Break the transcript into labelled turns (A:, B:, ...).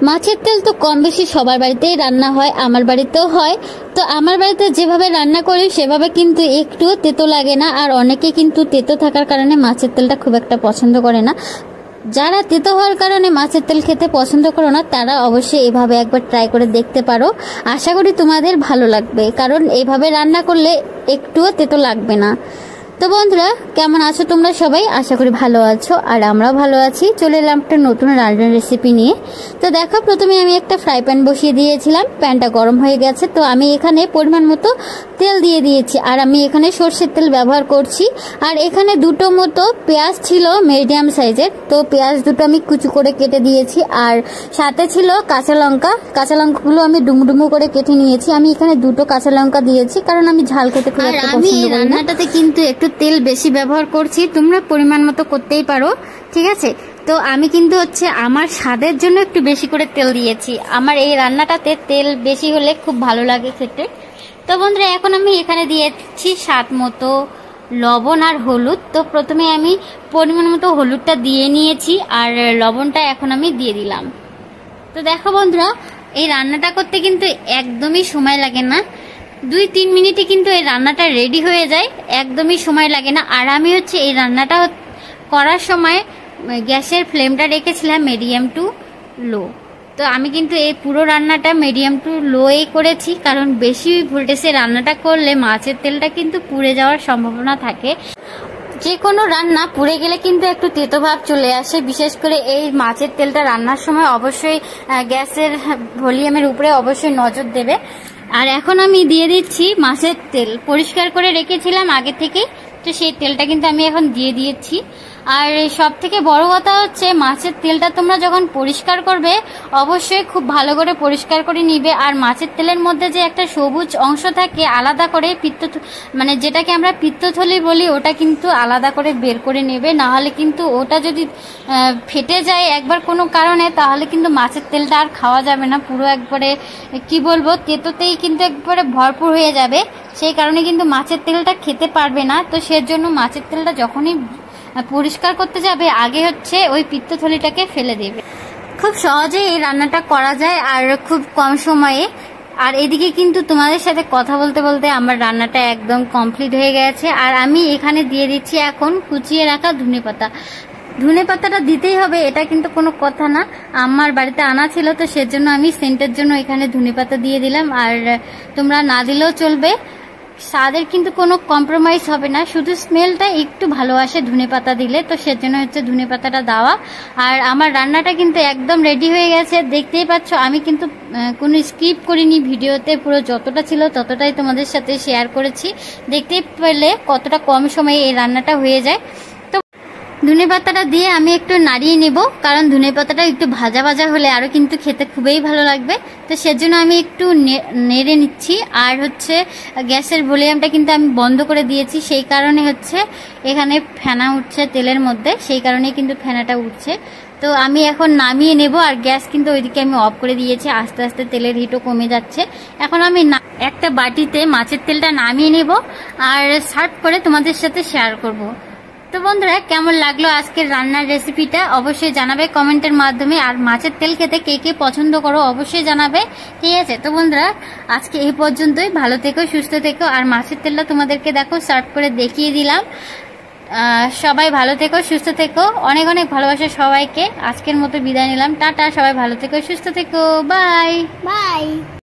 A: মাছের তেল তো কম বেশি সবার বাড়িতেই রান্না হয়, আমার বাড়িতেও হয়। তো আমার বাড়িতে যেভাবে রান্না করি সেভাবে কিন্তু একটুও তেতো লাগে না। আর অনেকে কিন্তু তেতো থাকার কারণে মাছের তেলটা খুব একটা পছন্দ করে না। যারা তেতো হওয়ার কারণে মাছের তেল খেতে পছন্দ করো না, তারা অবশ্যই এভাবে একবার ট্রাই করে দেখতে পারো। আশা করি তোমাদের ভালো লাগবে, কারণ এইভাবে রান্না করলে একটুও তেতো লাগবে না। তো বন্ধুরা, কেমন আছো তোমরা সবাই? আশা করি ভালো আছো, আর আমরাও ভালো আছি। চলে এলাম একটা নতুন রান্নার রেসিপি নিয়ে। তো দেখো, প্রথমে আমি একটা ফ্রাই প্যান বসিয়ে দিয়েছিলাম। প্যানটা গরম হয়ে গেছে, তো আমি এখানে পরিমাণ মতো তেল দিয়ে দিয়েছি। আর আমি এখানে সর্ষের তেল ব্যবহার করছি। আর এখানে দুটো মতো পেঁয়াজ ছিল মিডিয়াম সাইজের, তো পেঁয়াজ দুটো আমি কুচি করে কেটে দিয়েছি। আর সাথে ছিল কাঁচা লঙ্কা। কাঁচা লঙ্কাগুলো আমি ডুমডুমো করে কেটে নিয়েছি। আমি এখানে দুটো কাঁচা লঙ্কা দিয়েছি, কারণ আমি ঝাল খেতে খুব একটা পছন্দ করি না। রান্নাটাতে কিন্তু একটু তেল বেশি ব্যবহার করছি, তোমরা পরিমাণ মতো করতেই পারো, ঠিক আছে? তো আমি কিন্তু আমার স্বাদের জন্য একটু বেশি করে তেল দিয়েছি। আমার এই রান্নাটাতে তেল বেশি হলে খুব ভালো লাগে খেতে। তো বন্ধুরা, এখন আমি এখানে দিয়েছি স্বাদ মতো লবণ আর হলুদ। তো প্রথমে আমি পরিমাণ মতো হলুদটা দিয়ে নিয়েছি, আর লবণটা এখন আমি দিয়ে দিলাম। তো দেখো বন্ধুরা, এই রান্নাটা করতে কিন্তু একদমই সময় লাগে না, 2-3 মিনিটে কিন্তু এই রান্নাটা রেডি হয়ে যায়, একদমই সময় লাগে না। আর আমি এই রান্নাটা করার সময় গ্যাসের ফ্লেমটা রেখেছিলাম মিডিয়াম টু লো। তো আমি কিন্তু এই পুরো রান্নাটা মিডিয়াম টু লোই করেছি, কারণ বেশি ভোল্টেজে রান্নাটা করলে মাছের তেলটা কিন্তু পুড়ে যাওয়ার সম্ভাবনা থাকে। যে কোনো রান্না পুড়ে গেলে কিন্তু একটু তেতো ভাব চলে আসে, বিশেষ করে এই মাছের তেলটা রান্নার সময় অবশ্যই গ্যাসের ভলিউমের উপরে অবশ্যই নজর দেবে। আর এখন আমি দিয়ে দিচ্ছি মাছের তেল, পরিষ্কার করে রেখেছিলাম আগে থেকে, তো সেই তেলটা কিন্তু আমি এখন দিয়ে দিয়েছি। আর সব থেকে বড় কথা মাছের তেলটা তোমরা যখন পরিষ্কার করবে অবশ্যই খুব ভালো করে পরিষ্কার করে নিবে। আর মাছের তেলের মধ্যে যে একটা সবুজ অংশ থাকে আলাদা করে, যেটাকে আমরা পিত্তথলি বলি, ওটা কিন্তু আলাদা করে বের করে নেবে। না হলে কিন্তু ওটা যদি ফেটে যায় একবার কোনো কারণে, তাহলে কিন্তু মাছের তেলটা আর খাওয়া যাবে না, পুরো একবারে কি বলবো, তেতোতেই কিন্তু একবারে ভরপুর হয়ে যাবে। সেই কারণে কিন্তু মাছের তেলটা খেতে পারবে না। তো সেজন্য মাছের তেলটা যখনই পরিষ্কার করতে যাবে আগে ওই পিত্তথলিটাকে ফেলে দেবে। খুব সহজেই এই রান্নাটা করা যায়, আর খুব কম সময়ে। আর এদিকে কিন্তু তোমাদের সাথে কথা বলতে বলতে আমার রান্নাটা একদম কমপ্লিট হয়ে গেছে। আর আমি এখানে দিয়ে দিচ্ছি এখন কুচিয়ে রাখা ধনেপাতা। ধনেপাতাটা দিতেই হবে, এটা কিন্তু কোনো কথা না, আমার বাড়িতে আনা ছিল, তো সেজন্য আমি সেন্টের জন্য এখানে ধনেপাতা দিয়ে দিলাম। আর তোমরা না দিলেও চলবে, স্বাদের কিন্তু কোনো কম্প্রোমাইজ হবে না, শুধু স্মেলটা একটু ভালো আসে ধনেপাতা দিলে, তো সেজন্য ধনেপাতাটা দেওয়া। আর আমার রান্নাটা কিন্তু একদম রেডি হয়ে গেছে, দেখতেই পাচ্ছ। আমি কিন্তু কোনো স্কিপ করিনি, ভিডিওতে পুরো যতটা ছিল ততটাই তোমাদের সাথে শেয়ার করেছি। দেখতেই পেলে কতটা কম সময়ে এই রান্নাটা হয়ে যায়। ধনেপাতাটা দিয়ে আমি একটু নাড়িয়ে নেব, কারণ ধনেপাতাটা একটু ভাজা ভাজা হলে আরও কিন্তু খেতে খুবই ভালো লাগবে। তো সেজন্য আমি একটু নেড়ে নিচ্ছি। আর গ্যাসের ভলিউমটা কিন্তু আমি বন্ধ করে দিয়েছি, সেই কারণে এখানে ফেনা উঠছে তেলের মধ্যে, সেই কারণেই কিন্তু ফেনাটা উঠছে। তো আমি এখন নামিয়ে নেব। আর গ্যাস কিন্তু ওইদিকে আমি অফ করে দিয়েছি, আস্তে আস্তে তেলের হিটও কমে যাচ্ছে। এখন আমি একটা বাটিতে মাছের তেলটা নামিয়ে নেব, আর সার্ভ করে তোমাদের সাথে শেয়ার করব। তো বন্ধুরা, কেমন লাগলো আজকের রান্নার রেসিপিটা অবশ্যই জানাবে কমেন্টের মাধ্যমে। আর মাছের তেল খেতে কে কে পছন্দ করো অবশ্যই জানাবে, ঠিক আছে? তো বন্ধুরা, আজকে এই পর্যন্তই। ভালো থেকো, সুস্থ থেকো। আর মাছের তেলটা তোমাদেরকে দেখো সার্ভ করে দেখিয়ে দিলাম। সবাই ভালো থেকো, সুস্থ থেকো। অনেক অনেক ভালোবাসা সবাইকে। আজকের মতো বিদায় নিলাম, টাটা। সবাই ভালো থেকো, সুস্থ থেকো, বাই বাই।